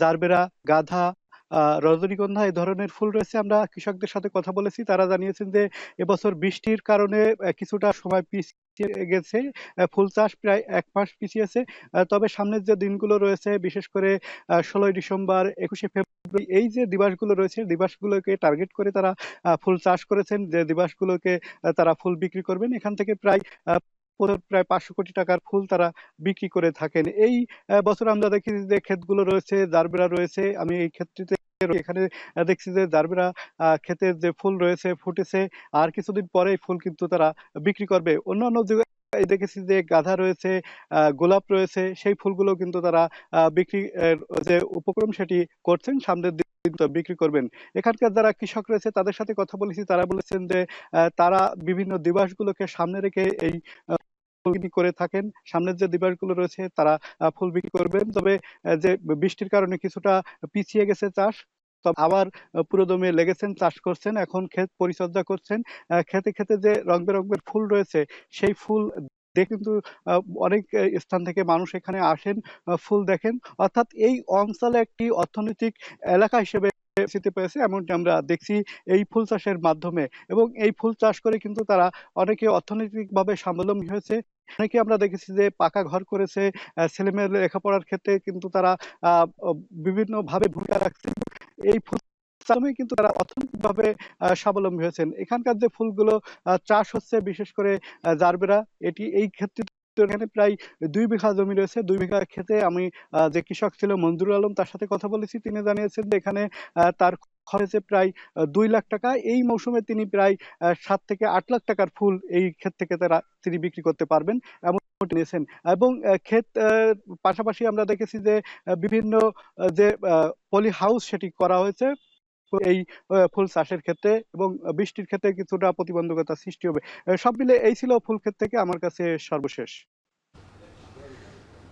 জারবেরা, গাঁদা, রজনীগন্ধা এই ধরনের ফুল রয়েছে। আমরা কৃষকদের সাথে কথা বলেছি, তারা জানিয়েছেন যে এবছর বৃষ্টির কারণে কিছুটা সময় পিছিয়ে গেছে, ফুল চাষ প্রায় 1 মাস পিছিয়েছে। তবে সামনের যে দিনগুলো রয়েছে, বিশেষ করে 16 ডিসেম্বর, 21শে ফেব্রুয়ারি, এই যে দিবসগুলো রয়েছে, দিবসগুলোকে টার্গেট করে তারা ফুল চাষ করেছেন, যে দিবসগুলোকে তারা ফুল বিক্রি করবেন। এখান থেকে প্রায় 500 কোটি টাকার ফুল তারা বিক্রি করে থাকেন। এই বছর আমরা দেখি যে ক্ষেতগুলো রয়েছে, জারবেরা রয়েছে। আমি এই ক্ষেত্রটিতে এখানে দেখছি যে জারবেরা ক্ষেতের যে ফুল রয়েছে ফুটেছে, আর কিছুদিন পরে ফুল কিন্তু তারা বিক্রি করবে। অন্যান্য দেখেছি যে গাঁদা রয়েছে, গোলাপ রয়েছে, সেই ফুলগুলো কিন্তু তারা বিক্রি যে উপক্রম সেটি করছেন, সামনের দিন বিক্রি করবেন। এখানকার যারা কৃষক রয়েছে তাদের সাথে কথা বলেছি, তারা বলেছেন যে তারা বিভিন্ন দিবসগুলোকে সামনে রেখে এই ফুল বিক্রি করে থাকেন। সামনের যে দিবসগুলো রয়েছে তারা ফুল বিক্রি করবেন। তবে যে বৃষ্টির কারণে কিছুটা পিছিয়ে গেছে চাষ, তবে আবার পুরোদমে লেগেছেন, চাষ করছেন, এখন ক্ষেত পরিচর্যা করছেন। খেতে খেতে যে রং বেরঙের ফুল রয়েছে সেই ফুল দেখে কিন্তু অনেক স্থান থেকে মানুষ এখানে আসেন, ফুল দেখেন। অর্থাৎ এই অঞ্চলে একটি অর্থনৈতিক এলাকা হিসেবে পরিচিতি পেয়েছে, এমনটি আমরা দেখছি এই ফুল চাষের মাধ্যমে। এবং এই ফুল চাষ করে কিন্তু তারা অনেকে অর্থনৈতিকভাবে স্বাবলম্বী হয়েছে। অনেকে আমরা দেখেছি যে পাকা ঘর করেছে, ছেলেমেয়ের লেখাপড়ার ক্ষেত্রে কিন্তু তারা বিভিন্নভাবে ভূমিকা রাখছে। এই ফুল কিন্তু তারা অর্থনৈতিকভাবে স্বাবলম্বী হয়েছেন। এখানকার যে ফুলগুলো চাষ হচ্ছে, বিশেষ করে জারবেরা, এই ক্ষেত্রে এখানে প্রায় 2 বিঘা জমি রয়েছে। 2 বিঘা ক্ষেতে আমি যে কৃষক ছিল মঞ্জুরুল আলম, তার সাথে কথা বলেছি। তিনি জানিয়েছেন যে এখানে তার খরচে প্রায় 2 লাখ টাকা। এই মৌসুমে তিনি প্রায় 7 থেকে 8 লাখ টাকার ফুল এই ক্ষেত থেকে তিনি বিক্রি করতে পারবেন এমন নিয়েছেন। এবং ক্ষেত পাশাপাশি আমরা দেখেছি যে বিভিন্ন যে পলি হাউস সেটি করা হয়েছে এই ফুল চাষের ক্ষেত্রে, এবং বৃষ্টির ক্ষেত্রে কিছুটা প্রতিবন্ধকতা সৃষ্টি হবে। সব মিলে এই ছিল ফুল ক্ষেত থেকে আমার কাছে সর্বশেষ।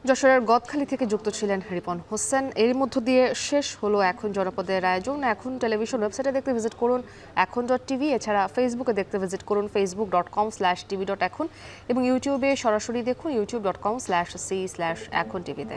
যশোরের গদখালি থেকে যুক্ত ছিলেন রিপন হোসেন। এর মধ্য দিয়ে শেষ হলো এখন জনপদের আয়োজন। এখন টেলিভিশন ওয়েবসাইটে দেখতে ভিজিট করুন এখন.tv। এছাড়া ফেসবুকে দেখতে ভিজিট করুন facebook.com/tv.এখন, এবং ইউটিউবে সরাসরি দেখুন youtube.com/c/এখন টিভিতে।